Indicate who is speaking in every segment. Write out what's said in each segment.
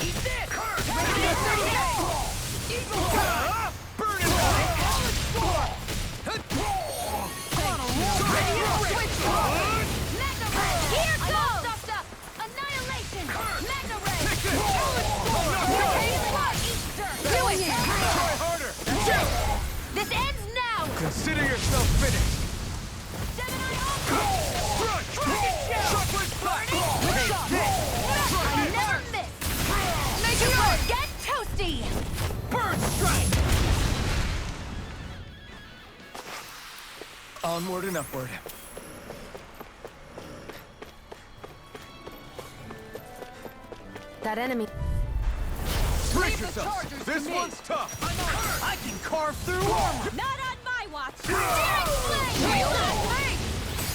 Speaker 1: Eat this!
Speaker 2: Evil
Speaker 1: Burn it out!
Speaker 3: Here goes! Annihilation! Magna Ray! Do it!
Speaker 1: Try harder!
Speaker 3: This ends now!
Speaker 1: Consider yourself finished!
Speaker 3: Gemini Ultra!
Speaker 1: Chocolate flash!
Speaker 3: I never miss! Make it work! Get toasty!
Speaker 1: Bird strike! Onward and upward.
Speaker 3: That enemy.
Speaker 1: Brace yourself! This one's tough! I can carve through armor!
Speaker 3: Not on my watch!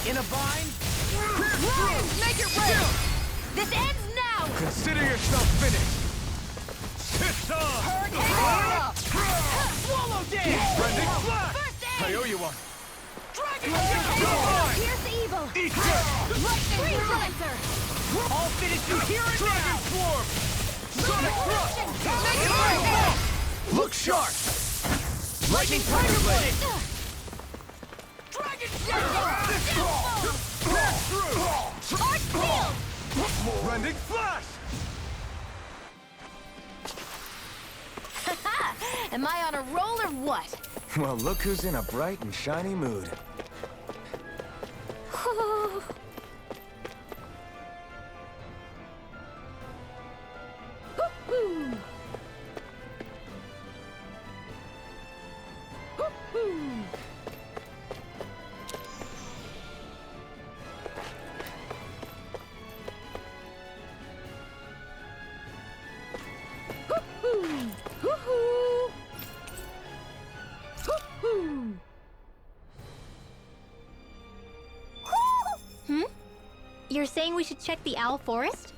Speaker 1: In a bind?
Speaker 3: Make it rain! This ends now!
Speaker 1: Consider yourself finished! It's on! Swallow dance! Rending flash! I owe you one!
Speaker 3: Here's evil!
Speaker 1: Eat this!
Speaker 3: Lightning Freelancer!
Speaker 1: I'll finish you here and Dragon Swarm! Sonic Thrust!
Speaker 3: Make it rain!
Speaker 1: Look sharp! Lightning Tiger Blade!
Speaker 3: Dragon Shadow!
Speaker 1: Pass through!
Speaker 3: Arch Field!
Speaker 1: Rending Flash!
Speaker 3: Am I on a roll or what?
Speaker 1: Well, look who's in a bright and shiny mood.
Speaker 4: You're saying we should check the Owl Forest?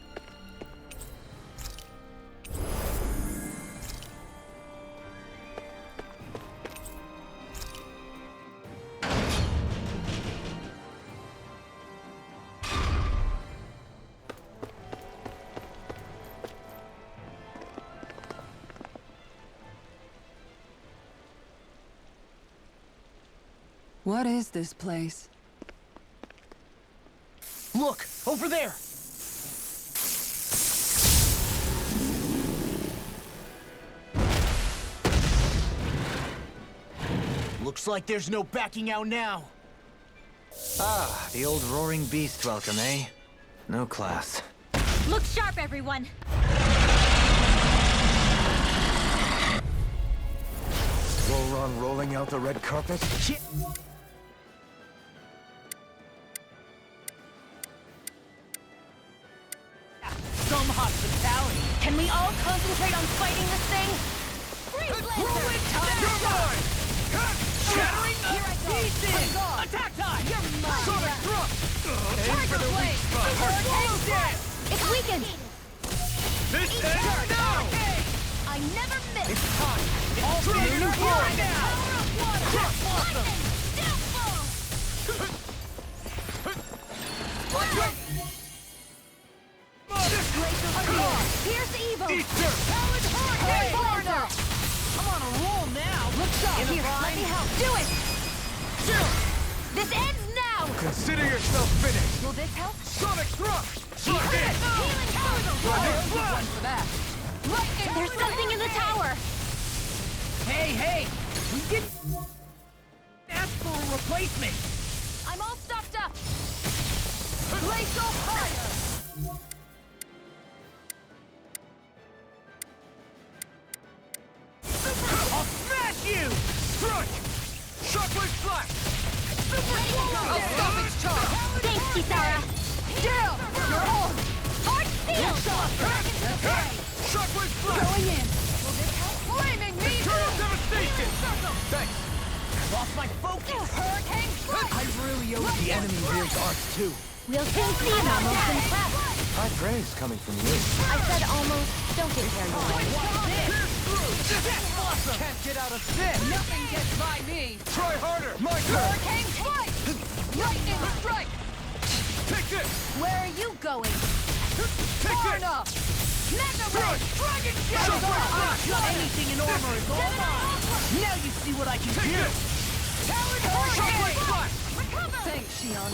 Speaker 2: What is this place?
Speaker 1: Look! Over there! Looks like there's no backing out now. Ah, the old roaring beast welcome, eh? No class.
Speaker 3: Look sharp, everyone!
Speaker 1: Roll rolling out the red carpet?
Speaker 2: Some hospitality.
Speaker 3: Can we all concentrate on fighting this thing?
Speaker 2: Ruin time! Shattering the pieces! Attack time!
Speaker 1: Sonic Thrust! Aim for the weak spot!
Speaker 2: Swallow dance!
Speaker 3: It's weakened!
Speaker 1: This ends now!
Speaker 3: I never miss!
Speaker 1: It's time!
Speaker 2: All
Speaker 1: Dragon
Speaker 2: fighters
Speaker 1: Swarm!
Speaker 2: right now!
Speaker 1: Crush Blossom!
Speaker 3: Here's evil!
Speaker 1: Eat dirt!
Speaker 3: Hurricane!
Speaker 2: I'm on a roll now! Looks up!
Speaker 3: Here, let me help! Do it! This ends now!
Speaker 1: Consider yourself finished!
Speaker 3: Will this help?
Speaker 1: Sonic Thrust! Suck
Speaker 3: Healing
Speaker 1: it!
Speaker 3: power!
Speaker 1: Flash!
Speaker 2: For that.
Speaker 3: There's something in the tower!
Speaker 2: Hey! We didn't ask for a replacement!
Speaker 3: I'm all stocked up! Glacial fire!
Speaker 1: I'll smash you! Strike! Shockwave Flash!
Speaker 3: I'll stop its charge! Thanks, Kisara! Still! You're on! Arch Field!
Speaker 1: Shockwave Flash!
Speaker 3: Going in! Will this help? Flaming me!
Speaker 1: Eternal Devastation! Thanks!
Speaker 2: Lost my focus!
Speaker 3: Hurricane strike!
Speaker 2: I really owe the enemy real arts too.
Speaker 3: We'll soon see him almost in prep.
Speaker 1: High praise coming from you.
Speaker 3: I said almost. Don't get carried away.
Speaker 2: Can't get out of this!
Speaker 3: Nothing gets by me!
Speaker 1: Try harder! My turn!
Speaker 3: Hurricane strike! Lightning strike!
Speaker 1: Take this!
Speaker 3: Where are you going?
Speaker 1: Take this!
Speaker 3: Enough! Mega Ray!
Speaker 2: Dragon Shadow! Anything in armor is all mine! Now you see what I can do! Talon Hurricane!
Speaker 3: Recover!
Speaker 5: Thanks, Shion.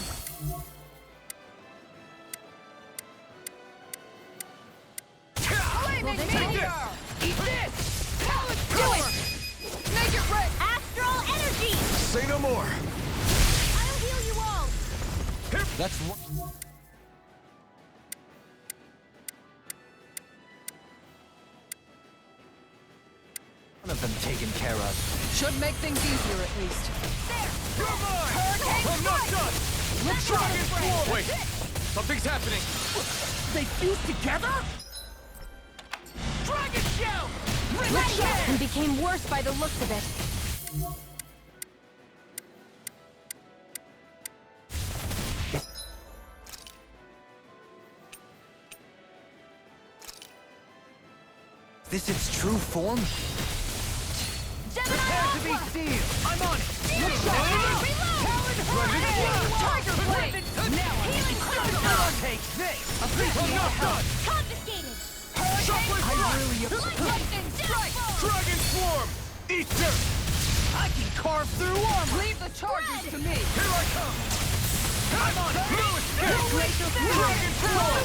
Speaker 3: Flaming Meteor!
Speaker 2: Eat this! Talon
Speaker 3: Do
Speaker 2: Power!
Speaker 3: it! Make it red! Astral Energy!
Speaker 6: Say no more.
Speaker 3: I'll heal you all!
Speaker 6: That's what.
Speaker 1: One of them taken care of.
Speaker 5: Should make things easier at least.
Speaker 2: You're mine!
Speaker 3: Hurricane
Speaker 2: I'm not
Speaker 3: Strike!
Speaker 2: done!
Speaker 3: Let's
Speaker 2: Dragon Swarm!
Speaker 6: Wait, something's happening.
Speaker 2: They fuse together? Dragon Shell!
Speaker 3: And became worse by the looks of it.
Speaker 1: This its true form?
Speaker 3: Gemini
Speaker 2: Prepare to be
Speaker 3: Alpha!
Speaker 2: sealed! I'm on it!
Speaker 3: Look shot! Reload!
Speaker 2: Tiger Blade! Now I'm
Speaker 3: Healing
Speaker 2: I'll take this! I'm not done!
Speaker 3: Confiscated!
Speaker 2: Chocolate
Speaker 3: Lightning Strike!
Speaker 2: Dragon Swarm! Eat dirt! I can carve through armor!
Speaker 5: Leave the charges to me.
Speaker 2: Here I come! I'm on it! No escape! Dragon Swarm!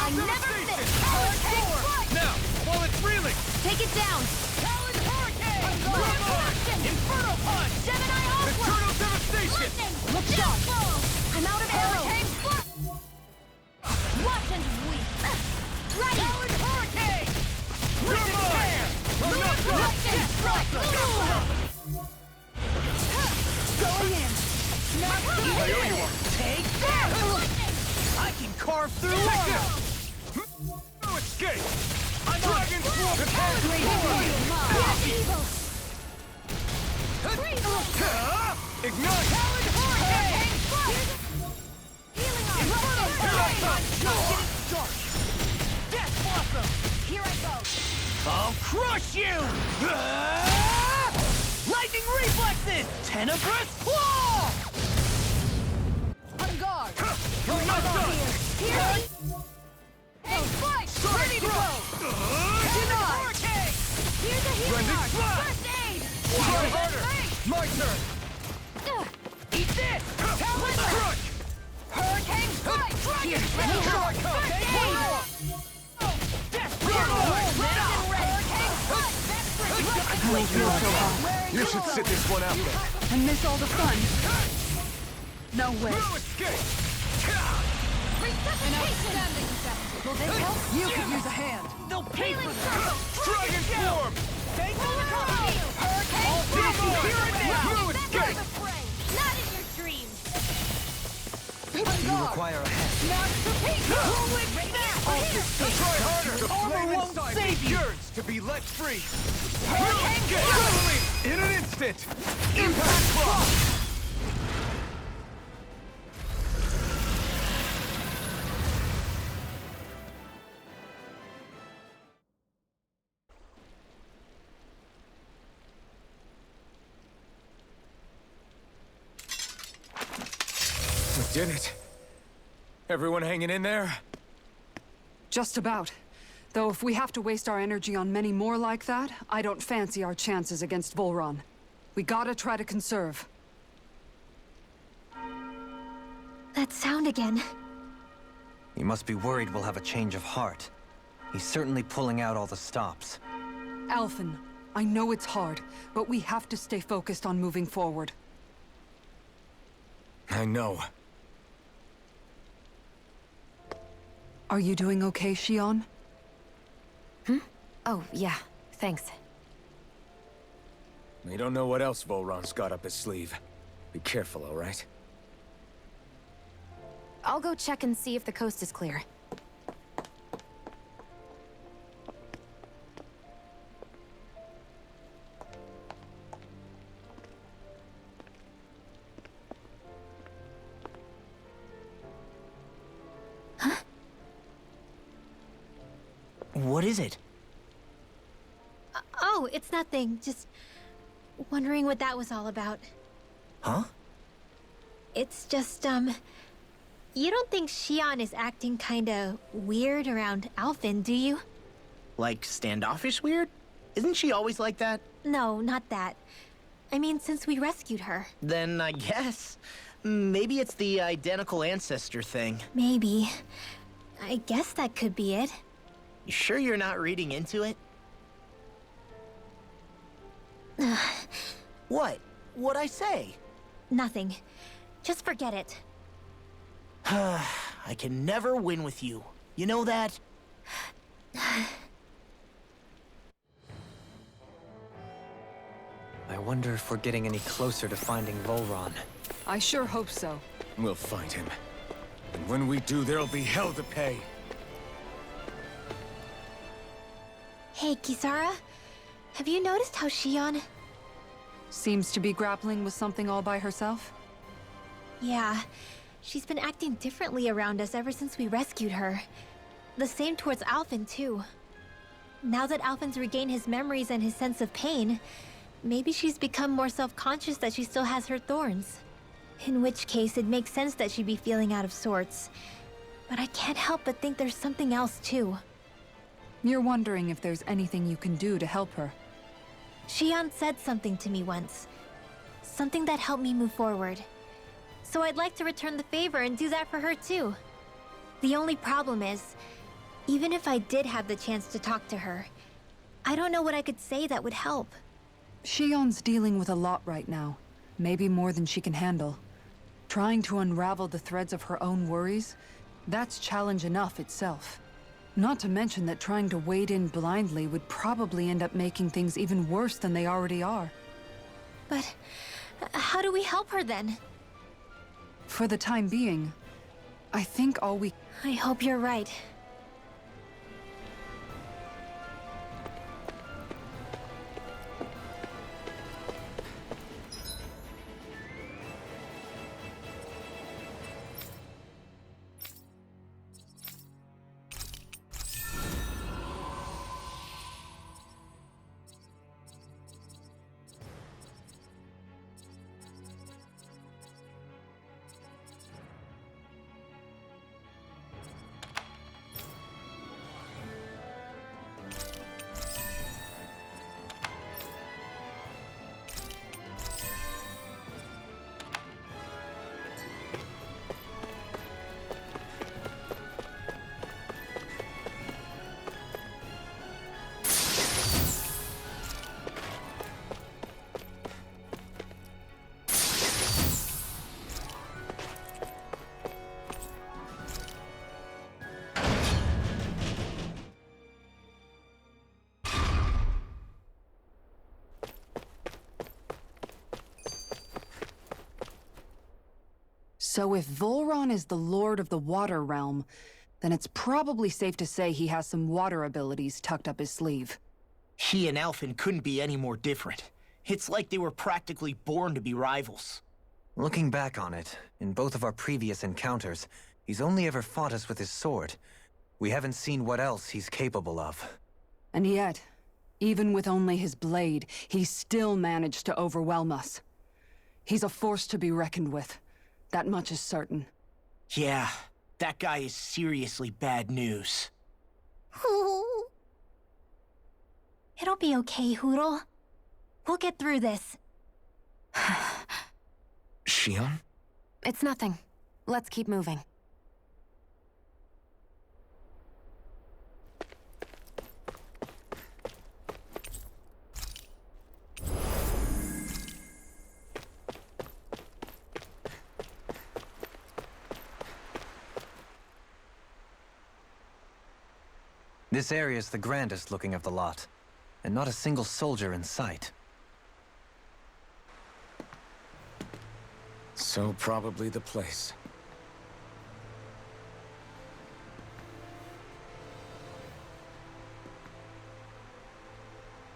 Speaker 3: I never miss! Hurricane Strike!
Speaker 2: Now, while it's reeling!
Speaker 3: Take it down!
Speaker 2: Talon Hurricane!
Speaker 3: Reaction!
Speaker 2: Inferno Punch!
Speaker 3: Gemini Alpha!
Speaker 2: Eternal Devastation!
Speaker 3: Lightning! Look shot! I'm out of arrows! Watch and weep! Ready!
Speaker 2: Talon Hurricane! You're mine! I'm not done!
Speaker 3: Lightning Strike! Going in!
Speaker 2: I owe you one! Take that! I can carve through armor! No escape! I'm Dragon Swarm! Ignite! Talon Hurricane! Inferno Punch! Dark! Death Blossom!
Speaker 3: Here I go!
Speaker 2: I'll crush you! Lightning Reflexes! Tenebrous Claw!
Speaker 5: On guard.
Speaker 2: You're not done!
Speaker 3: Here! Hey, fight! Ready to go!
Speaker 2: Denied!
Speaker 3: Here's a healing
Speaker 2: Rending
Speaker 3: arc!
Speaker 2: Slash!
Speaker 3: First aid!
Speaker 2: Try harder! My turn! Eat this! Talon Crush!
Speaker 3: Hurricane Strike!
Speaker 2: Here I come!
Speaker 3: First aid!
Speaker 2: Death
Speaker 6: You should sit this one out then.
Speaker 5: And miss all the fun. No way.
Speaker 2: No escape!
Speaker 3: An outstanding reception. Will this help?
Speaker 5: You could use a hand.
Speaker 2: They'll pay for
Speaker 3: Healing
Speaker 2: that!
Speaker 3: circle!
Speaker 2: Dragon Swarm!
Speaker 3: Take the Hurricane
Speaker 2: Here and now! No escape!
Speaker 3: Not in your dreams!
Speaker 1: You require a hand.
Speaker 2: Try harder! The
Speaker 6: Armor
Speaker 2: flame
Speaker 6: won't
Speaker 2: inside
Speaker 6: save
Speaker 2: me
Speaker 6: you.
Speaker 2: yearns to be let free!
Speaker 6: In an instant. Impact Claw. We did it. Everyone hanging in there?
Speaker 5: Just about. Though if we have to waste our energy on many more like that, I don't fancy our chances against Volron. We gotta try to conserve.
Speaker 4: That sound again.
Speaker 1: You must be worried we'll have a change of heart. He's certainly pulling out all the stops.
Speaker 5: Alphen, I know it's hard, but we have to stay focused on moving forward.
Speaker 6: I know.
Speaker 5: Are you doing okay, Shion?
Speaker 3: Oh, yeah. Thanks.
Speaker 6: We don't know what else Volron's got up his sleeve. Be careful, all right?
Speaker 3: I'll go check and see if the coast is clear.
Speaker 1: What is it?
Speaker 4: Oh, it's nothing. Just wondering what that was all about.
Speaker 1: Huh?
Speaker 4: It's just, You don't think Xion is acting kinda weird around Alphen, do you?
Speaker 7: Like standoffish weird? Isn't she always like that?
Speaker 4: No, not that. I mean, since we rescued her.
Speaker 7: Then I guess. Maybe it's the identical ancestor thing.
Speaker 4: Maybe. I guess that could be it.
Speaker 7: You sure you're not reading into it? What? What'd I say?
Speaker 4: Nothing. Just forget it.
Speaker 7: I can never win with you. You know that?
Speaker 6: I wonder if we're getting any closer to finding Volron.
Speaker 5: I sure hope so.
Speaker 6: We'll find him. And when we do, there'll be hell to pay.
Speaker 4: Hey, Kisara. Have you noticed how Xion...
Speaker 5: Seems to be grappling with something all by herself?
Speaker 4: Yeah. She's been acting differently around us ever since we rescued her. The same towards Alphen, too. Now that Alphen's regained his memories and his sense of pain, maybe she's become more self-conscious that she still has her thorns. In which case, it makes sense that she'd be feeling out of sorts. But I can't help but think there's something else, too.
Speaker 5: You're wondering if there's anything you can do to help her.
Speaker 4: Xion said something to me once. Something that helped me move forward. So I'd like to return the favor and do that for her, too. The only problem is, even if I did have the chance to talk to her, I don't know what I could say that would help.
Speaker 5: Xion's dealing with a lot right now. Maybe more than she can handle. Trying to unravel the threads of her own worries, that's challenge enough itself. Not to mention that trying to wade in blindly would probably end up making things even worse than they already are.
Speaker 4: But how do we help her then?
Speaker 5: For the time being, I think all we...
Speaker 4: I hope you're right.
Speaker 5: So if Volron is the Lord of the Water Realm, then it's probably safe to say he has some water abilities tucked up his sleeve.
Speaker 7: He and Alphen couldn't be any more different. It's like they were practically born to be rivals.
Speaker 1: Looking back on it, in both of our previous encounters, he's only ever fought us with his sword. We haven't seen what else he's capable of.
Speaker 5: And yet, even with only his blade, he still managed to overwhelm us. He's a force to be reckoned with. That much is certain.
Speaker 7: Yeah, that guy is seriously bad news.
Speaker 4: It'll be okay, Hoodle. We'll get through this.
Speaker 6: Xion?
Speaker 3: It's nothing. Let's keep moving.
Speaker 1: This area's the grandest looking of the lot, and not a single soldier in sight.
Speaker 6: So probably the place.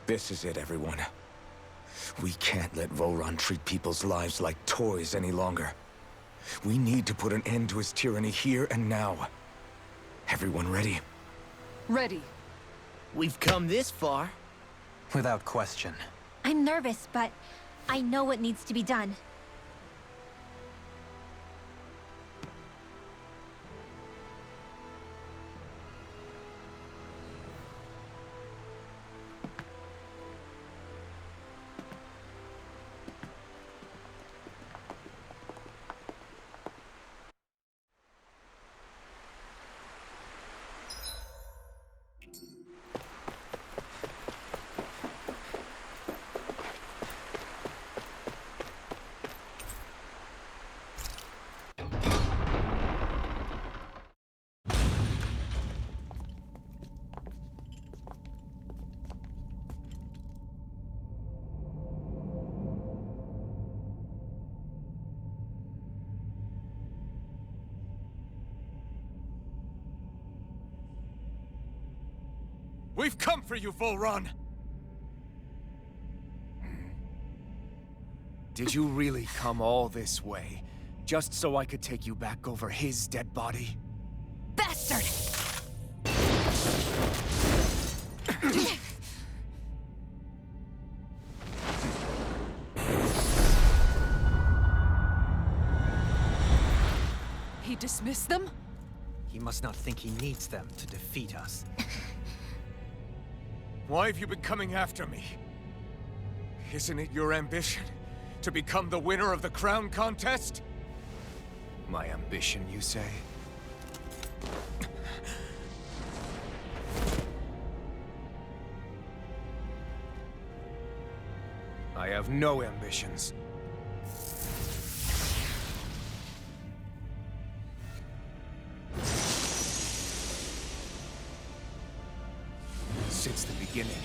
Speaker 6: This is it, everyone. We can't let Volron treat people's lives like toys any longer. We need to put an end to his tyranny here and now. Everyone ready?
Speaker 5: Ready.
Speaker 7: We've come this far.
Speaker 1: Without question.
Speaker 4: I'm nervous, but I know what needs to be done.
Speaker 2: We've come for you, Volron! Did you really come all this way, just so I could take you back over his dead body?
Speaker 3: Bastard!
Speaker 5: He dismissed them?
Speaker 1: He must not think he needs them to defeat us.
Speaker 2: Why have you been coming after me? Isn't it your ambition to become the winner of the crown contest? My ambition, you say? I have no ambitions. Since the beginning,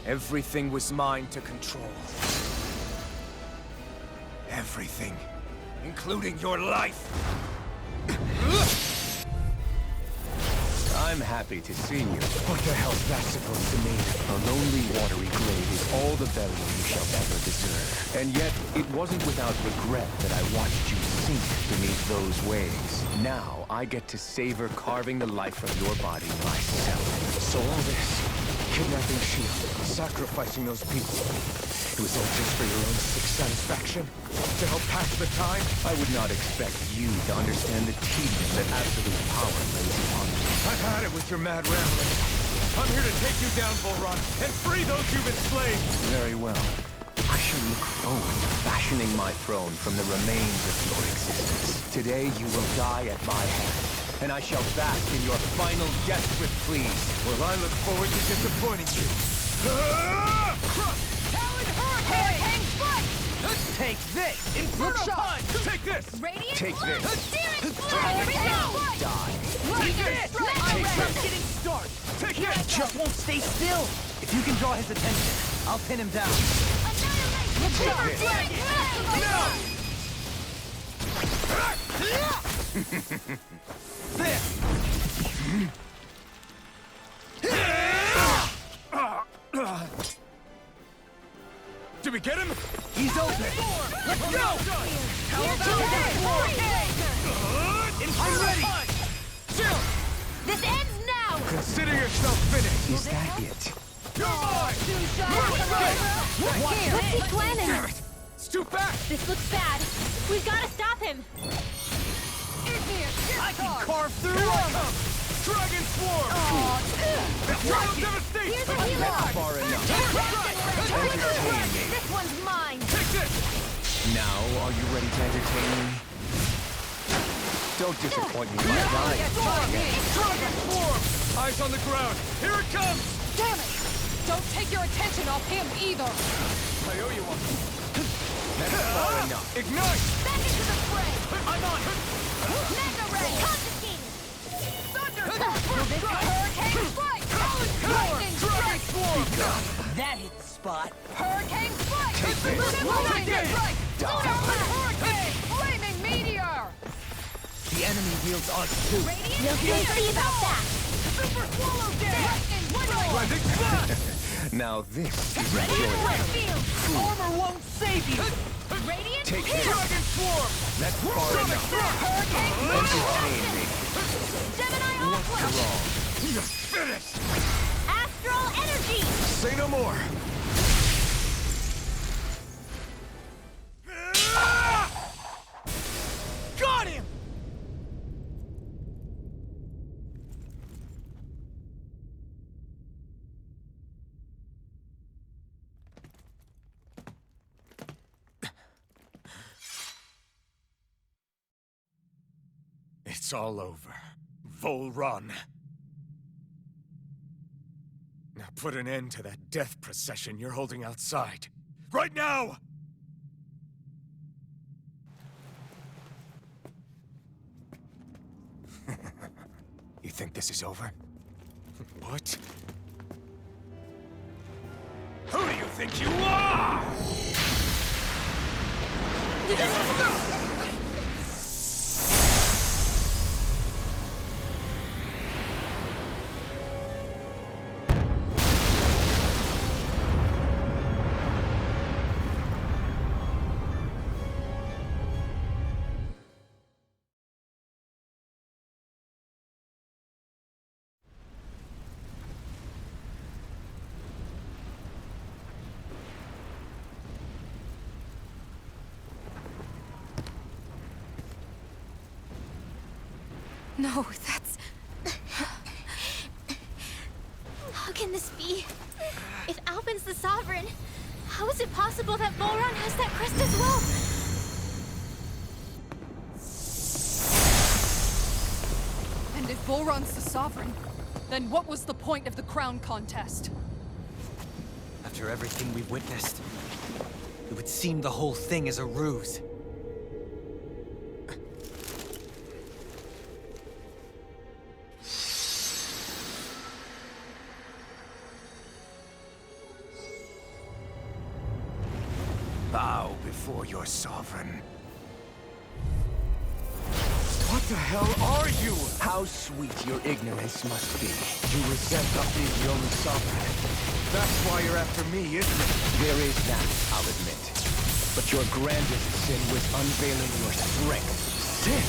Speaker 2: everything was mine to control. Everything, including your life. I'm happy to see you. What the hell's that supposed to mean? A lonely, watery grave is all the burial you shall ever deserve. And yet, it wasn't without regret that I watched you sink beneath those waves. Now, I get to savor carving the life from your body myself. So all this, kidnapping Shield, sacrificing those people, it was all just for your own sick satisfaction? To help pass the time? I would not expect you to understand the tedium that absolute power lays upon you. I've had it with your mad rambling. I'm here to take you down, Volron, and free those you've enslaved! Very well. I shall look forward to fashioning my throne from the remains of your existence. Today you will die at my hand, and I shall bask in your final desperate pleas. Well, I look forward to disappointing you.
Speaker 3: Hurricane strike!
Speaker 2: Take this! Inferno punch! Take this!
Speaker 3: Radiant
Speaker 2: Take this!
Speaker 3: Searing strike!
Speaker 2: Die!
Speaker 3: Take this!
Speaker 2: Take this!
Speaker 7: Getting started!
Speaker 2: Take this!
Speaker 7: Just won't stay still.
Speaker 1: If you can draw his attention, I'll pin him down.
Speaker 2: Did we get him?
Speaker 1: He's open!
Speaker 2: Let's go! How about I'm ready! Chill!
Speaker 3: This ends now!
Speaker 2: Consider yourself finished!
Speaker 1: Is that it?
Speaker 2: You're mine!
Speaker 4: What's he planning?
Speaker 2: It's too fast!
Speaker 4: This looks bad. We've got to stop him.
Speaker 7: I can carve through armor!
Speaker 2: Dragon Swarm! Eternal Devastation!
Speaker 4: Here's a healer.
Speaker 2: Far enough. Entertain me.
Speaker 3: This one's mine!
Speaker 2: Take this! Now, are you ready to entertain me? Don't disappoint me by dying. Dragon Swarm! Eyes on the ground! Here it comes!
Speaker 5: Damn it! Don't take your attention off him either!
Speaker 2: I owe you one. That's far enough. Ignite!
Speaker 3: Back into the fray!
Speaker 2: I'm on!
Speaker 3: Mega ray! Confiscated! Thunder! Hurricane strike! Lightning strike!
Speaker 7: That hit the spot.
Speaker 3: Hurricane strike!
Speaker 2: Take this.
Speaker 3: Lightning strike!
Speaker 2: Die.
Speaker 3: Hurricane! Flaming meteor!
Speaker 7: The enemy wields us too.
Speaker 3: Radiant!
Speaker 4: We'll see about that.
Speaker 3: Super swallow dance!
Speaker 2: Blending Slash! Now this is enjoyable.
Speaker 7: Armor won't save you.
Speaker 3: Radiant!
Speaker 2: Take this. Dragon Swarm! That's far enough. Entertain me.
Speaker 3: Gemini
Speaker 2: What's
Speaker 3: Aqua!
Speaker 2: wrong? You're finished!
Speaker 3: Astral energy!
Speaker 2: Say no more! Got him! It's all over. Volron. Now put an end to that death procession you're holding outside. Right now! You think this is over? What? Who do you think you are?
Speaker 3: No, that's...
Speaker 4: How can this be? If Alpin's the Sovereign, how is it possible that Volron has that crest as well?
Speaker 5: And if Volron's the Sovereign, then what was the point of the crown contest?
Speaker 1: After everything we've witnessed, it would seem the whole thing is a ruse.
Speaker 2: Bow before your sovereign. What the hell are you? How sweet your ignorance must be. You resent not being the only sovereign. That's why you're after me, isn't it? There is that, I'll admit. But your grandest sin was unveiling your strength. Sin?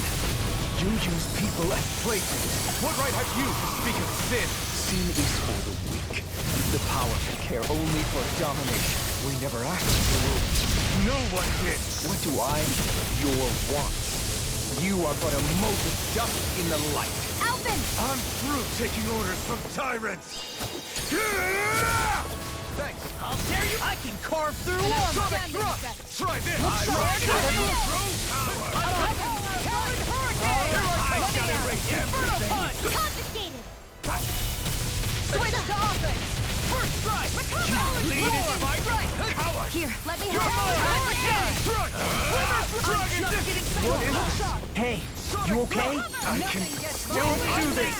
Speaker 2: You use people as playthings. What right have you to speak of sin? Sin is for the weak. The powerful care only for domination. We never asked for rules. No one did. What do I know of your wants? You are but a mote of dust in the light.
Speaker 4: Alpin!
Speaker 2: I'm through taking orders from tyrants. Thanks.
Speaker 7: I'll dare you! I can carve through walls!
Speaker 2: Try this. I got it right.
Speaker 4: Confiscated!
Speaker 3: Switch to offense!
Speaker 7: First strike!
Speaker 2: Lead is fight. Coward.
Speaker 3: Here, let me
Speaker 2: You're
Speaker 3: help.
Speaker 7: Hey, you okay?
Speaker 2: I can still do this.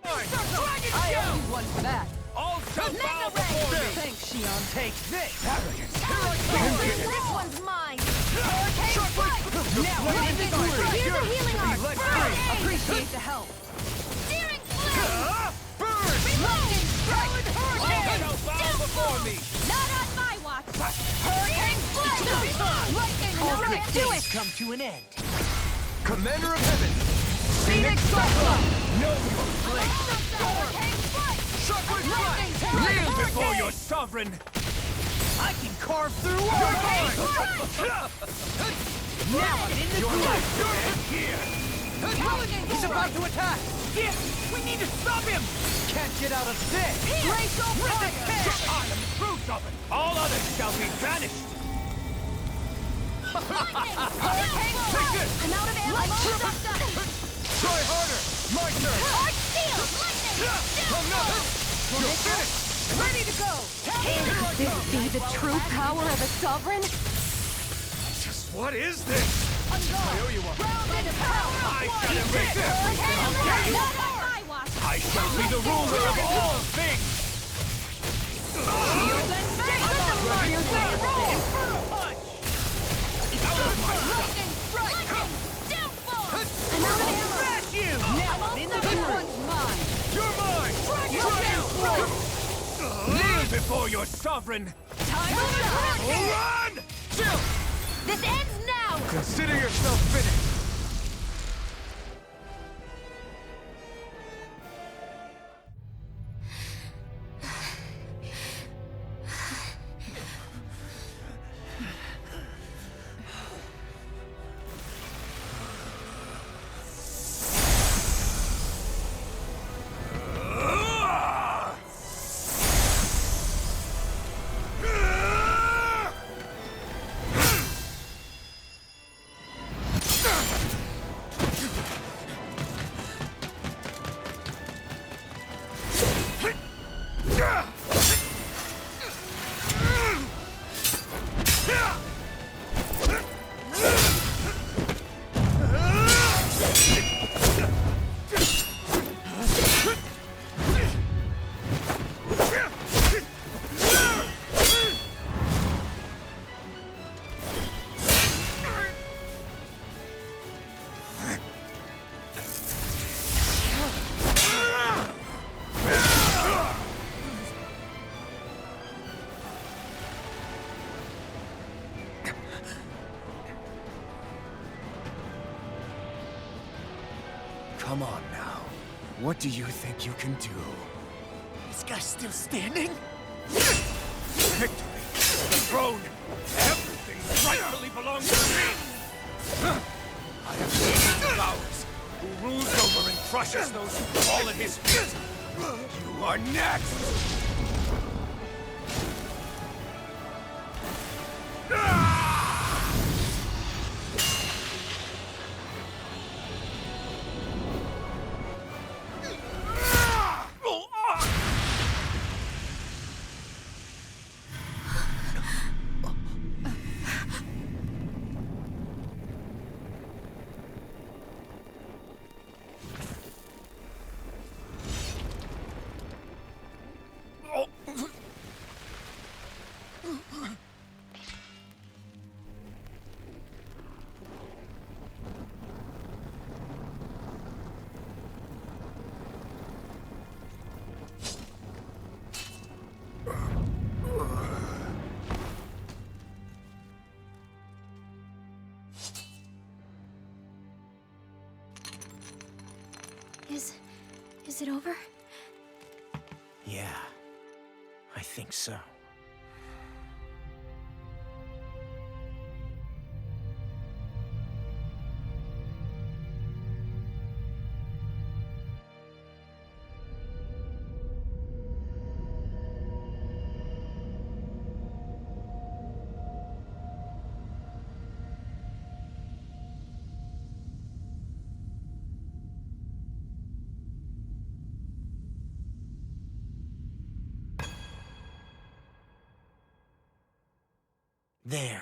Speaker 5: I owe you one for that.
Speaker 2: All shall bow before me.
Speaker 5: Thanks, Shion.
Speaker 7: Take this!
Speaker 3: This one's mine! Hurricane strike! Now, here's a healing arm!
Speaker 5: Appreciate the help.
Speaker 3: Searing flame!
Speaker 2: Burn!
Speaker 3: Reloading strike!
Speaker 2: All shall bow before me.
Speaker 3: Not on my watch! Hurricane flame! Lightning!
Speaker 7: Alternate
Speaker 3: Do
Speaker 7: days
Speaker 3: it!
Speaker 7: come to an end.
Speaker 2: Commander of Heaven.
Speaker 5: Phoenix Cyclone!
Speaker 2: Know your place.
Speaker 3: Hurricane strike!
Speaker 2: Shockwave
Speaker 3: Lightning!
Speaker 2: strike. Kneel before your sovereign.
Speaker 7: I can carve through walls! Now I'm in the
Speaker 2: Your
Speaker 7: groove!
Speaker 2: life will end here.
Speaker 7: He's about to attack! Yeah! We need to stop him! Can't get out of this!
Speaker 3: Glacial fire!
Speaker 2: I am the true sovereign. All others shall be banished.
Speaker 3: Hurricane
Speaker 2: Take this.
Speaker 3: I'm out of ammo!
Speaker 2: Try harder. My turn.
Speaker 3: Arc steel! Lightning!
Speaker 2: Oh no. You're finished.
Speaker 3: Ready to go!
Speaker 5: Could this be the true power of a sovereign?
Speaker 2: Just what is this?
Speaker 3: On guard!
Speaker 2: I owe you one.
Speaker 3: Grounded power!
Speaker 2: I shall erase this.
Speaker 3: Not on my watch!
Speaker 2: I shall be the ruler of all things.
Speaker 3: Shield and face!
Speaker 7: Infernal punch!
Speaker 3: Lightning strike! Downfall! I'm out of ammo!
Speaker 7: Smash you! Now I'm in the
Speaker 5: This
Speaker 7: groove!
Speaker 5: one's mine.
Speaker 2: You're mine. Kneel before your sovereign.
Speaker 3: Time to stop!
Speaker 2: Run! Chill.
Speaker 3: This ends now!
Speaker 2: Consider yourself finished. Come on now. What do you think you can do?
Speaker 7: This guy's still standing?
Speaker 2: Victory! The throne! Everything! things rightfully belong to me! I am the King of Flowers, who rules over and crushes those who fall at his feet! You are next!
Speaker 4: Is it over?
Speaker 7: Yeah, I think so. There.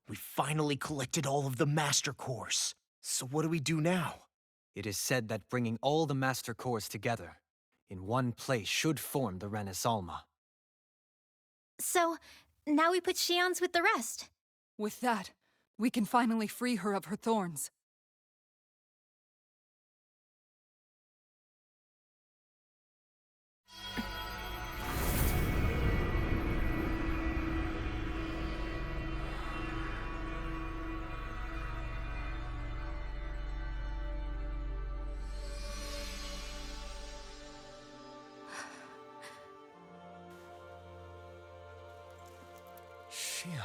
Speaker 7: We finally collected all of the Master Cores. So what do we do now?
Speaker 1: It is said that bringing all the Master Cores together in one place should form the Renis Alma.
Speaker 4: So, now we put Shion's with the rest.
Speaker 5: With that, we can finally free her of her thorns.
Speaker 2: Shion.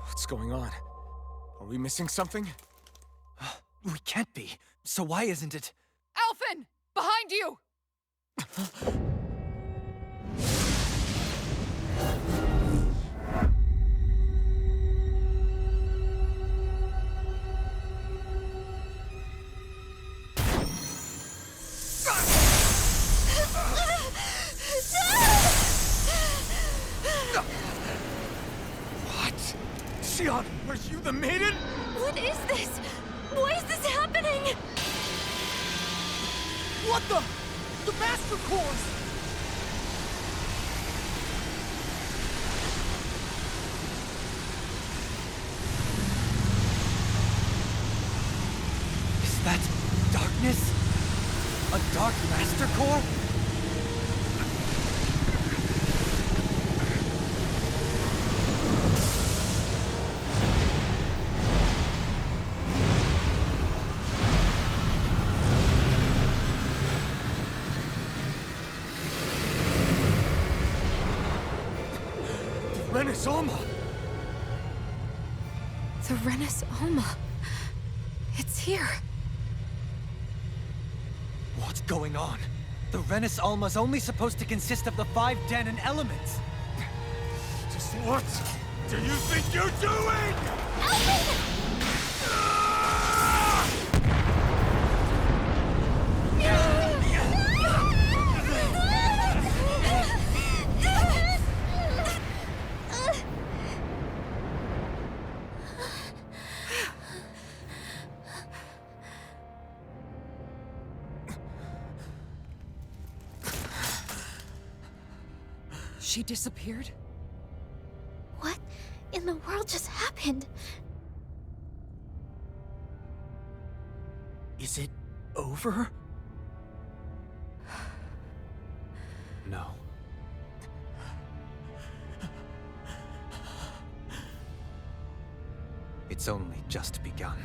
Speaker 2: What's going on? Are we missing something?
Speaker 1: We can't be. So why isn't it?
Speaker 5: Alphen! Behind you!
Speaker 2: What? Shion, are you the maiden?
Speaker 4: What is this? Why is this happening?
Speaker 7: What the? The Master Cores!
Speaker 1: Is that darkness? A Dark Master Core?
Speaker 2: Renis Alma!
Speaker 4: The Renis Alma. It's here.
Speaker 1: What's going on? The Renis Alma's only supposed to consist of the 5 Dahnan elements.
Speaker 2: Just what do you think you're doing?
Speaker 5: She disappeared?
Speaker 4: What in the world just happened?
Speaker 7: Is it over?
Speaker 1: No. It's only just begun.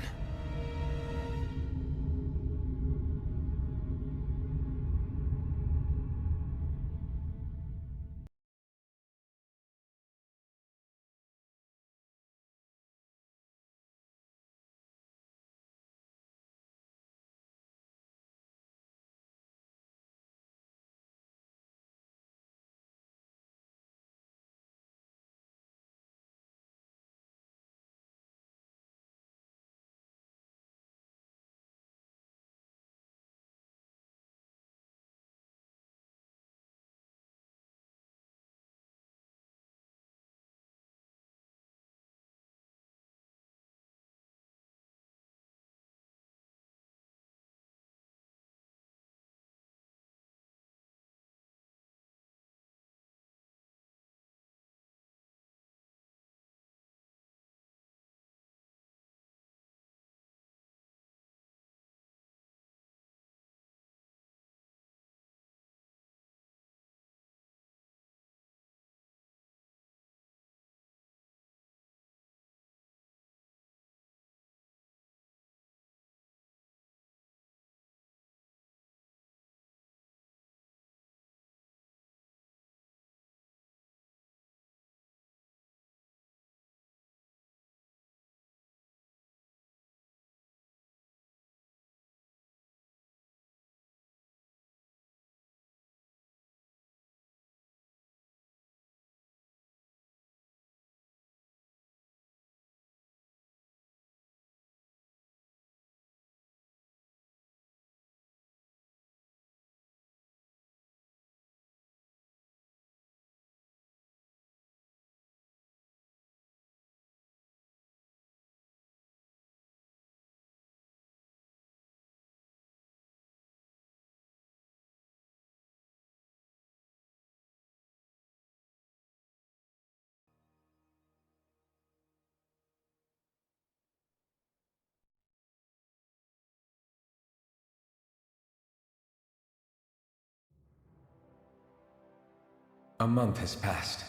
Speaker 2: A month has passed.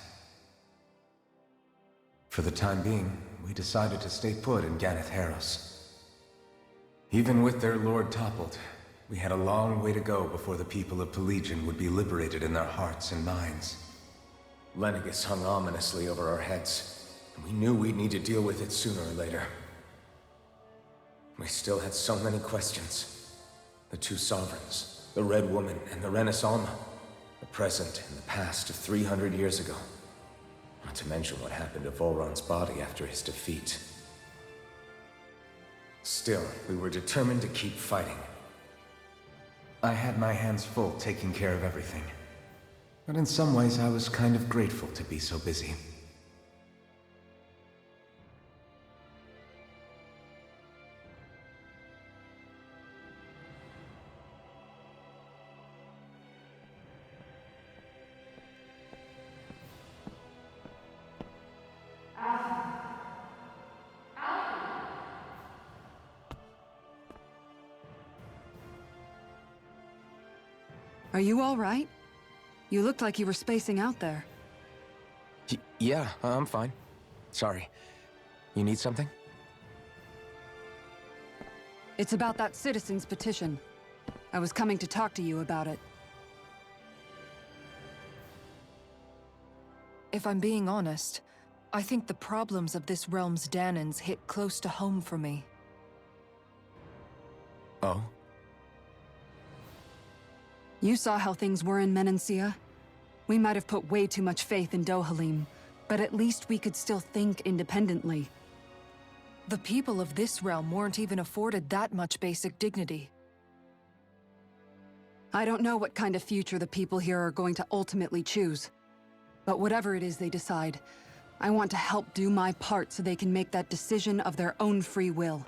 Speaker 2: For the time being, we decided to stay put in Ganeth Harros. Even with their lord toppled, we had a long way to go before the people of Pelegion would be liberated in their hearts and minds. Lenegus hung ominously over our heads, and we knew we'd need to deal with it sooner or later. We still had so many questions. The two sovereigns, the Red Woman and the Renaissance, the present and the past of 300 years ago. Not to mention what happened to Volron's body after his defeat. Still, we were determined to keep fighting. I had my hands full taking care of everything. But in some ways, I was kind of grateful to be so busy.
Speaker 5: Are you all right? You looked like you were spacing out there.
Speaker 6: Yeah, I'm fine. Sorry. You need something?
Speaker 5: It's about that citizen's petition. I was coming to talk to you about it.
Speaker 8: If I'm being honest, I think the problems of this realm's Dahnans hit close to home for me.
Speaker 6: Oh?
Speaker 5: You saw how things were in Menancia. We might have put way too much faith in Dohalim, but at least we could still think independently.
Speaker 8: The people of this realm weren't even afforded that much basic dignity.
Speaker 5: I don't know what kind of future the people here are going to ultimately choose. But whatever it is they decide, I want to help do my part so they can make that decision of their own free will.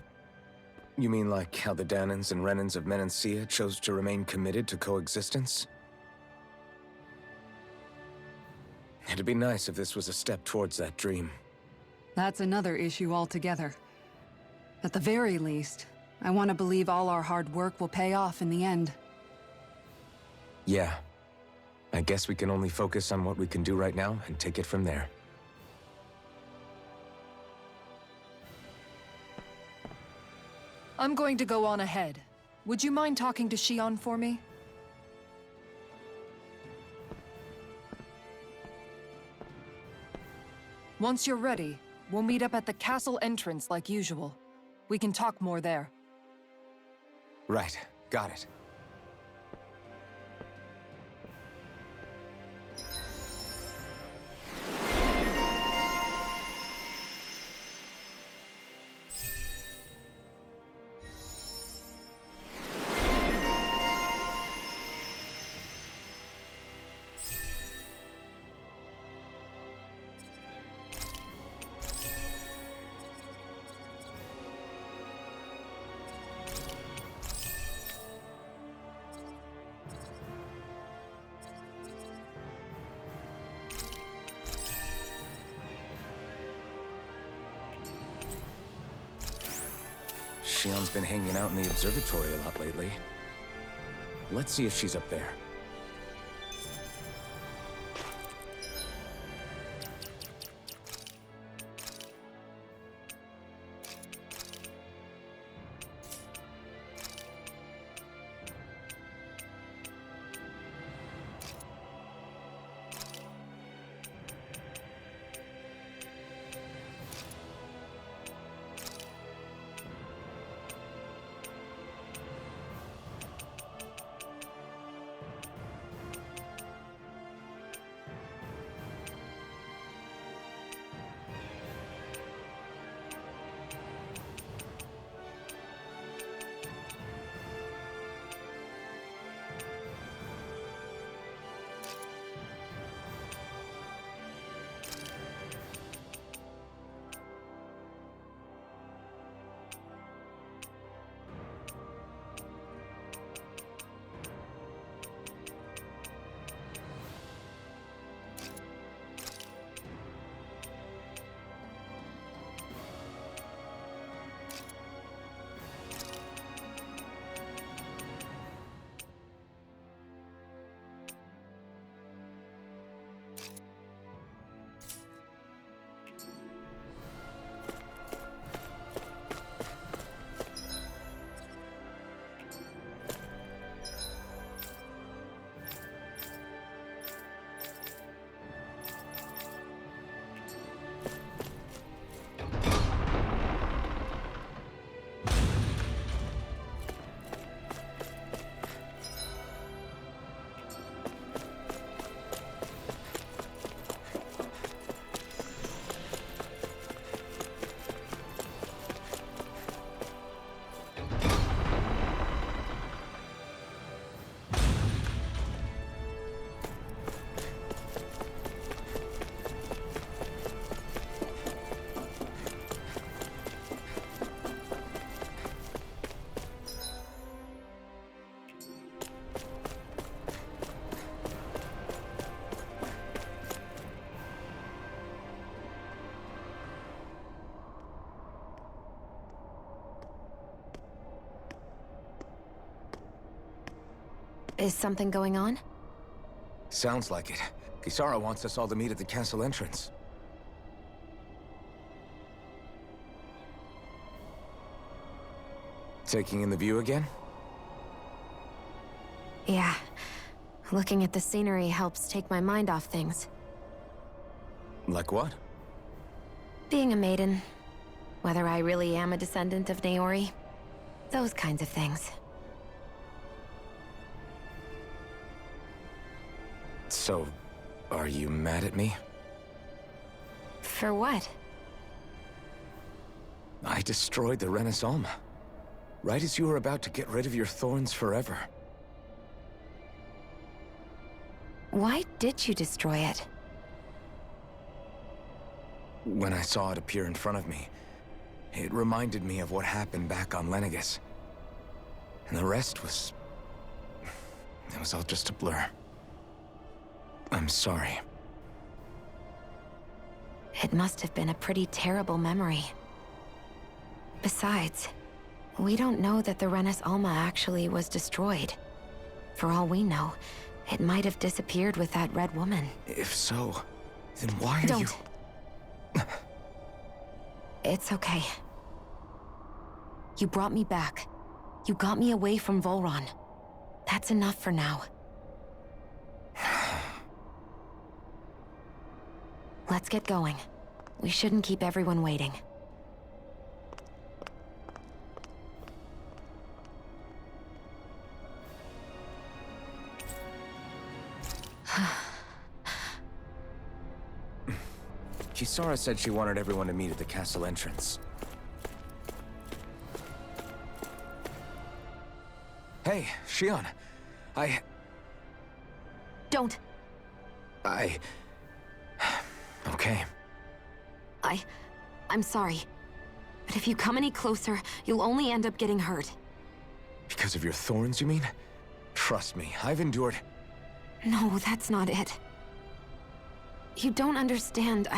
Speaker 6: You mean like how the Dahnans and Renans of Menancia chose to remain committed to coexistence? It'd be nice if this was a step towards that dream.
Speaker 5: That's another issue altogether. At the very least, I want to believe all our hard work will pay off in the end.
Speaker 6: Yeah. I guess we can only focus on what we can do right now and take it from there.
Speaker 8: I'm going to go on ahead. Would you mind talking to Xion for me? Once you're ready, we'll meet up at the castle entrance like usual. We can talk more there.
Speaker 6: Right, got it. Xion's been hanging out in the observatory a lot lately. Let's see if she's up there.
Speaker 3: Is something going on?
Speaker 6: Sounds like it. Kisara wants us all to meet at the castle entrance. Taking in the view again?
Speaker 3: Yeah. Looking at the scenery helps take my mind off things.
Speaker 6: Like what?
Speaker 3: Being a maiden. Whether I really am a descendant of Naori. Those kinds of things.
Speaker 6: So, are you mad at me?
Speaker 3: For what?
Speaker 6: I destroyed the Rena's Alma. Right as you were about to get rid of your thorns forever.
Speaker 3: Why did you destroy it?
Speaker 6: When I saw it appear in front of me, it reminded me of what happened back on Lenegus. And the rest was... it was all just a blur. I'm sorry.
Speaker 3: It must have been a pretty terrible memory. Besides, we don't know that the Rena's Alma actually was destroyed. For all we know, it might have disappeared with that red woman.
Speaker 6: If so, then why are
Speaker 3: Don't.
Speaker 6: you...
Speaker 3: It's okay. You brought me back. You got me away from Volron. That's enough for now. Let's get going. We shouldn't keep everyone waiting.
Speaker 6: Kisara said she wanted everyone to meet at the castle entrance. Hey, Shion.
Speaker 3: Don't.
Speaker 6: Okay.
Speaker 3: I'm sorry. But if you come any closer, you'll only end up getting hurt.
Speaker 6: Because of your thorns, you mean? Trust me, I've endured...
Speaker 3: No, that's not it. You don't understand,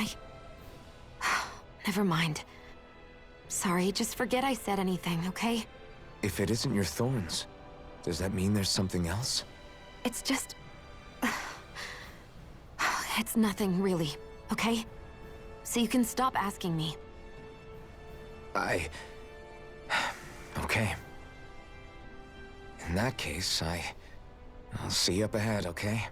Speaker 3: Never mind. Sorry, just forget I said anything, okay?
Speaker 6: If it isn't your thorns, does that mean there's something else?
Speaker 3: It's just... It's nothing, really, okay? So you can stop asking me.
Speaker 6: Okay. In that case, I'll see you up ahead, okay?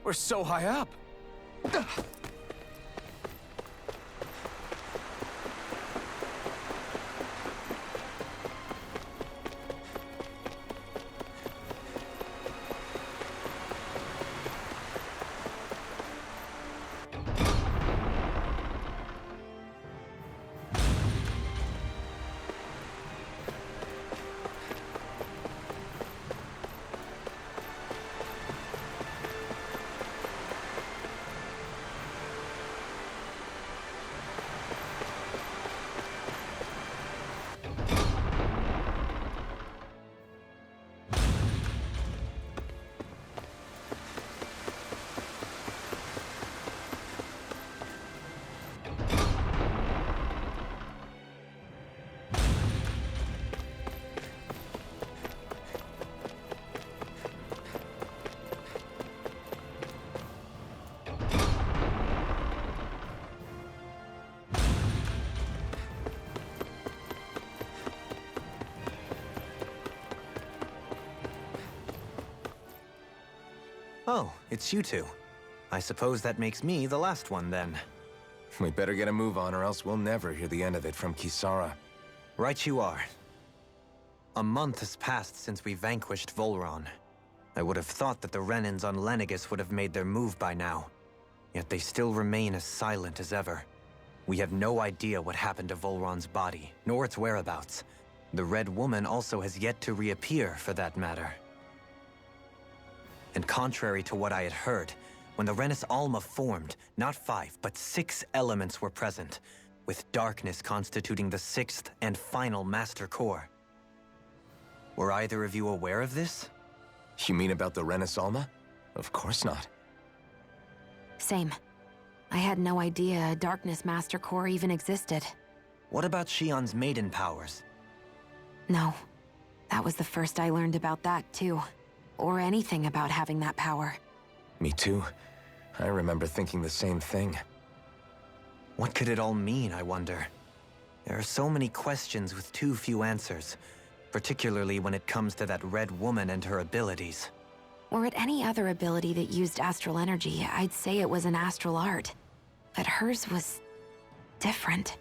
Speaker 6: We're so high up.
Speaker 1: Oh, it's you two. I suppose that makes me the last one then.
Speaker 6: We better get a move on or else we'll never hear the end of it from Kisara.
Speaker 1: Right you are. A month has passed since we vanquished Volron. I would have thought that the Renans on Lenegis would have made their move by now. Yet they still remain as silent as ever. We have no idea what happened to Volron's body, nor its whereabouts. The Red Woman also has yet to reappear, for that matter. And contrary to what I had heard, when the Renis Alma formed, not 5, but 6 elements were present, with darkness constituting the 6th and final Master Core. Were either of you aware of this?
Speaker 6: You mean about the Renis Alma? Of course not.
Speaker 3: Same. I had no idea a Darkness Master Core even existed.
Speaker 1: What about Shion's maiden powers?
Speaker 3: No. That was the first I learned about that, too. Or anything about having that power.
Speaker 6: Me too. I remember thinking the same thing.
Speaker 1: What could it all mean, I wonder? There are so many questions with too few answers, particularly when it comes to that Red Woman and her abilities.
Speaker 3: Were it any other ability that used astral energy, I'd say it was an astral art. But hers was different.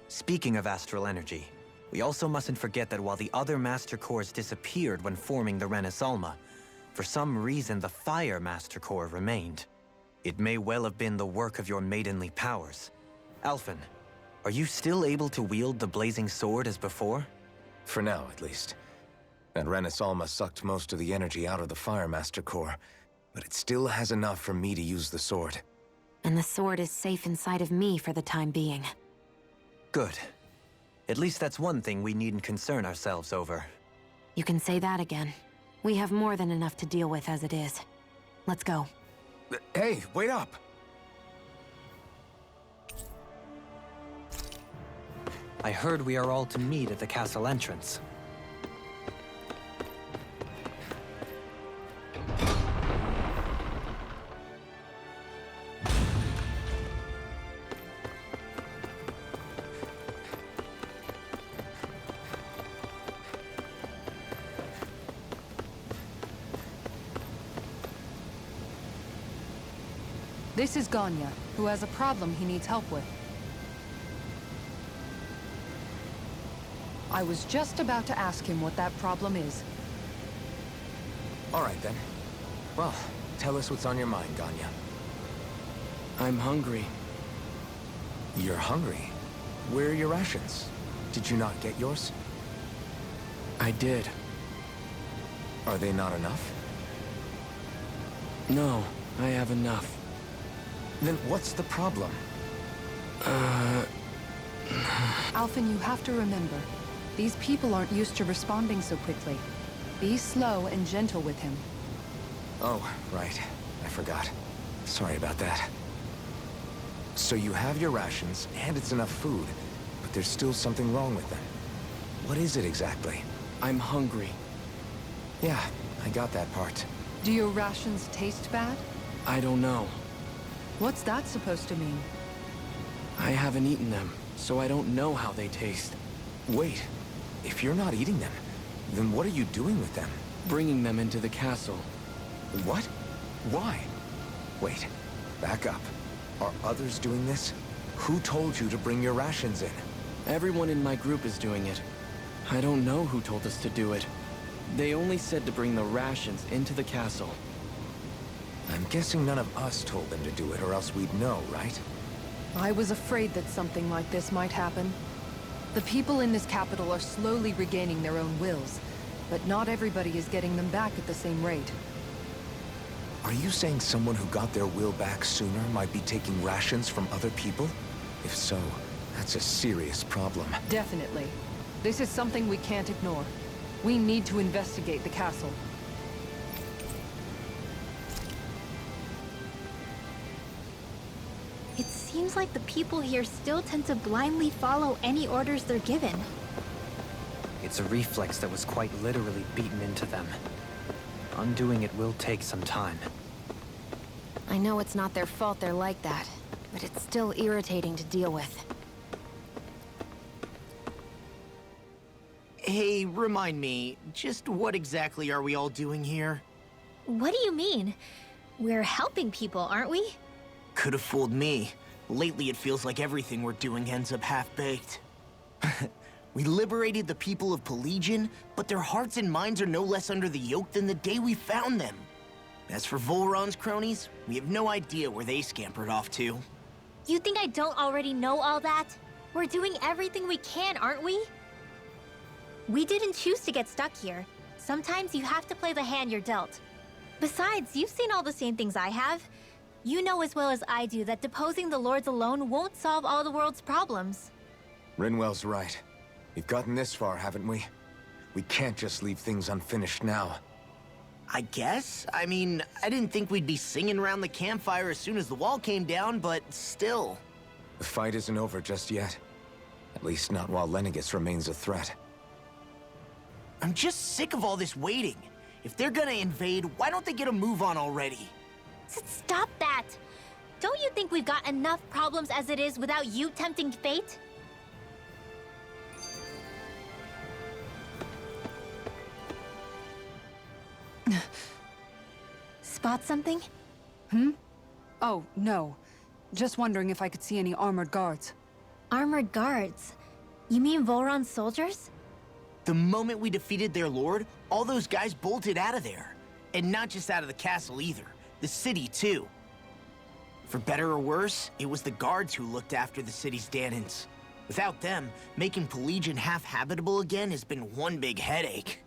Speaker 1: Speaking of astral energy, we also mustn't forget that while the other Master Cores disappeared when forming the Renis Alma, for some reason the Fire Master Core remained. It may well have been the work of your maidenly powers. Alphen, are you still able to wield the blazing sword as before?
Speaker 6: For now, at least. That Renis Alma sucked most of the energy out of the Fire Master Core, but it still has enough for me to use the sword.
Speaker 3: And the sword is safe inside of me for the time being.
Speaker 1: Good. At least that's one thing we needn't concern ourselves over.
Speaker 3: You can say that again. We have more than enough to deal with as it is. Let's go.
Speaker 6: Hey, wait up!
Speaker 1: I heard we are all to meet at the castle entrance.
Speaker 5: This is Ganya, who has a problem he needs help with. I was just about to ask him what that problem is.
Speaker 6: All right, then. Well, tell us what's on your mind, Ganya.
Speaker 9: I'm hungry.
Speaker 6: You're hungry? Where are your rations? Did you not get yours?
Speaker 9: I did.
Speaker 6: Are they not enough?
Speaker 9: No, I have enough.
Speaker 6: Then what's the problem?
Speaker 5: Alphen, you have to remember, these people aren't used to responding so quickly. Be slow and gentle with him.
Speaker 6: Oh, right. I forgot. Sorry about that. So you have your rations, and it's enough food, but there's still something wrong with them. What is it exactly?
Speaker 9: I'm hungry.
Speaker 6: Yeah, I got that part.
Speaker 5: Do your rations taste bad?
Speaker 9: I don't know.
Speaker 5: What's that supposed to mean?
Speaker 9: I haven't eaten them, so I don't know how they taste.
Speaker 6: Wait, if you're not eating them, then what are you doing with them?
Speaker 9: Bringing them into the castle.
Speaker 6: What? Why? Wait, back up. Are others doing this? Who told you to bring your rations in?
Speaker 9: Everyone in my group is doing it. I don't know who told us to do it. They only said to bring the rations into the castle.
Speaker 6: I'm guessing none of us told them to do it, or else we'd know, right?
Speaker 5: I was afraid that something like this might happen. The people in this capital are slowly regaining their own wills, but not everybody is getting them back at the same rate.
Speaker 6: Are you saying someone who got their will back sooner might be taking rations from other people? If so, that's a serious problem.
Speaker 5: Definitely. This is something we can't ignore. We need to investigate the castle.
Speaker 4: It seems like the people here still tend to blindly follow any orders they're given.
Speaker 1: It's a reflex that was quite literally beaten into them. Undoing it will take some time.
Speaker 3: I know it's not their fault they're like that, but it's still irritating to deal with.
Speaker 7: Hey, remind me, just what exactly are we all doing here?
Speaker 4: What do you mean? We're helping people, aren't we?
Speaker 7: Could have fooled me. Lately, it feels like everything we're doing ends up half-baked. We liberated the people of Pelegion, but their hearts and minds are no less under the yoke than the day we found them. As for Volron's cronies, we have no idea where they scampered off to.
Speaker 4: You think I don't already know all that? We're doing everything we can, aren't we? We didn't choose to get stuck here. Sometimes you have to play the hand you're dealt. Besides, you've seen all the same things I have. You know as well as I do that deposing the lords alone won't solve all the world's problems.
Speaker 6: Rinwell's right. We've gotten this far, haven't we? We can't just leave things unfinished now.
Speaker 7: I guess? I mean, I didn't think we'd be singing around the campfire as soon as the wall came down, but still.
Speaker 6: The fight isn't over just yet. At least not while Lenegis remains a threat.
Speaker 7: I'm just sick of all this waiting. If they're gonna invade, why don't they get a move on already?
Speaker 4: Stop that! Don't you think we've got enough problems as it is without you tempting fate? Spot something?
Speaker 5: Oh, no. Just wondering if I could see any armored guards.
Speaker 4: Armored guards? You mean Volron's soldiers?
Speaker 7: The moment we defeated their lord, all those guys bolted out of there. And not just out of the castle either. The city, too. For better or worse, it was the guards who looked after the city's Dahnans. Without them, making Pelegion half-habitable again has been one big headache.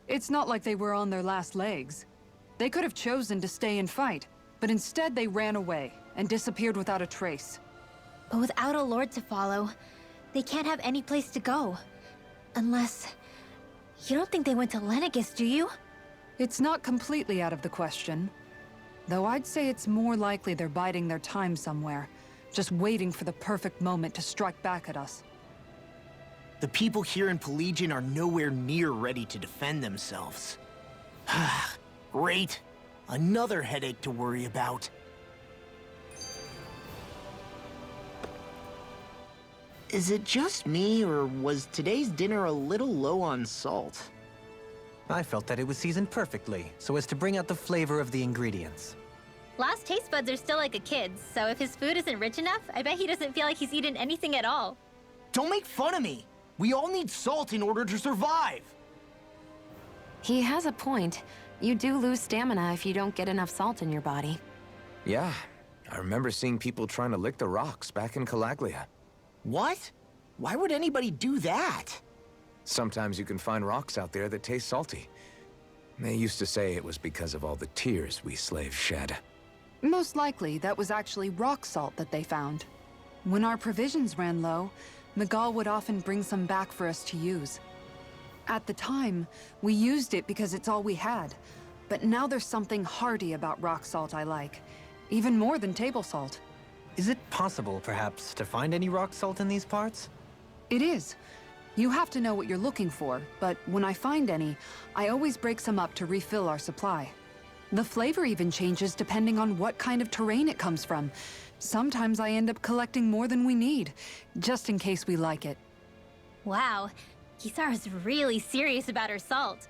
Speaker 5: It's not like they were on their last legs. They could have chosen to stay and fight, but instead they ran away and disappeared without a trace.
Speaker 4: But without a lord to follow, they can't have any place to go. Unless... You don't think they went to Lenegis, do you?
Speaker 5: It's not completely out of the question. Though I'd say it's more likely they're biding their time somewhere, just waiting for the perfect moment to strike back at us.
Speaker 7: The people here in Pelegion are nowhere near ready to defend themselves. Great. Another headache to worry about. Is it just me, or was today's dinner a little low on salt?
Speaker 1: I felt that it was seasoned perfectly, so as to bring out the flavor of the ingredients.
Speaker 4: Last taste buds are still like a kid's, so if his food isn't rich enough, I bet he doesn't feel like he's eaten anything at all.
Speaker 7: Don't make fun of me! We all need salt in order to survive!
Speaker 3: He has a point. You do lose stamina if you don't get enough salt in your body.
Speaker 6: Yeah, I remember seeing people trying to lick the rocks back in Calaglia.
Speaker 7: What? Why would anybody do that?
Speaker 6: Sometimes you can find rocks out there that taste salty. They used to say it was because of all the tears we slaves shed.
Speaker 5: Most likely, that was actually rock salt that they found. When our provisions ran low, Miguel would often bring some back for us to use. At the time, we used it because it's all we had. But now there's something hearty about rock salt I like. Even more than table salt.
Speaker 1: Is it possible, perhaps, to find any rock salt in these parts?
Speaker 5: It is. You have to know what you're looking for, but when I find any, I always break some up to refill our supply. The flavor even changes depending on what kind of terrain it comes from. Sometimes I end up collecting more than we need, just in case we like it.
Speaker 4: Wow, Kisara's really serious about her salt.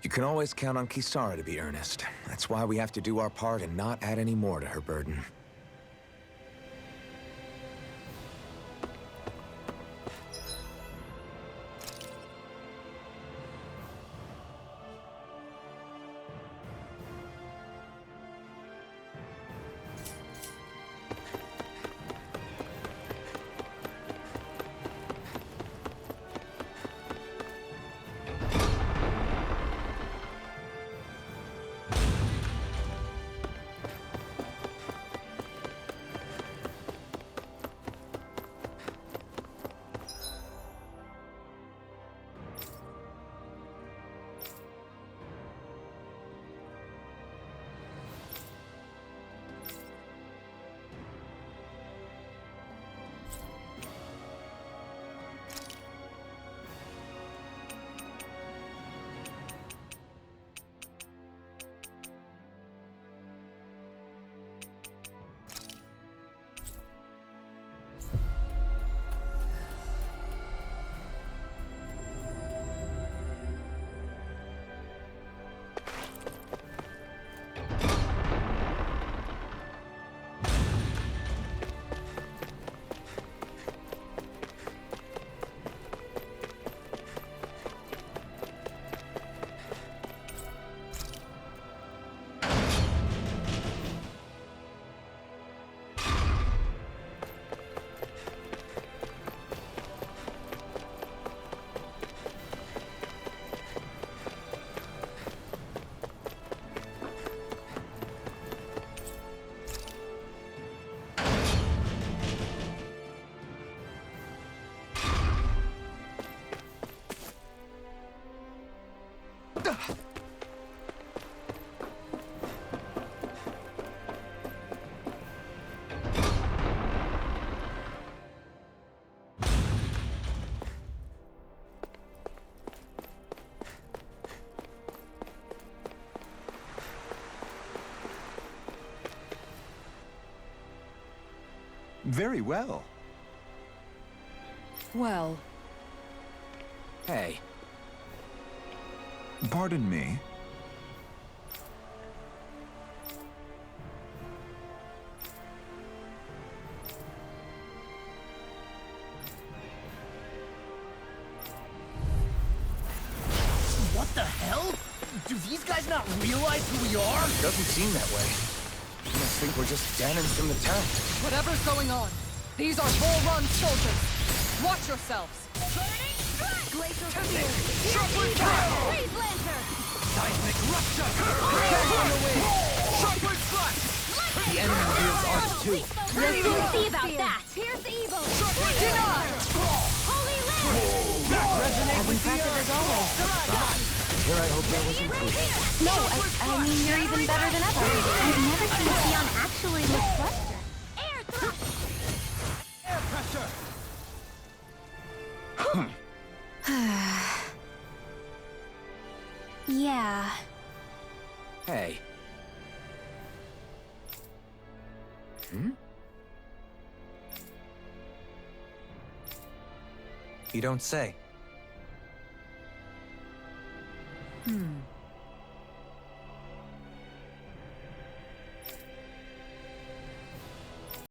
Speaker 6: You can always count on Kisara to be earnest. That's why we have to do our part and not add any more to her burden.
Speaker 2: Very well.
Speaker 5: Well,
Speaker 6: Hey,
Speaker 2: pardon me.
Speaker 7: What the hell? Do these guys not realize who we are?
Speaker 6: doesn't seem that way. You must think we're just Dahnans from the town.
Speaker 5: whatever's going on, these are Volrun soldiers. Watch yourselves.
Speaker 10: Glacial Spear! Freeze Lancer!
Speaker 9: Seismic rupture! Attack on the way! Sharpward thrust! The enemy wields arc too.
Speaker 10: Let's see about that! Pierce Evil!
Speaker 5: Deny!
Speaker 10: Holy Land!
Speaker 3: As impressive as always.
Speaker 6: Here I hope that wasn't proof.
Speaker 3: No, I mean, you're even better than ever.
Speaker 4: I've never seen Sion actually look flustered.
Speaker 10: Air thrust!
Speaker 9: Air pressure!
Speaker 4: Yeah.
Speaker 6: Hey.
Speaker 1: You don't say.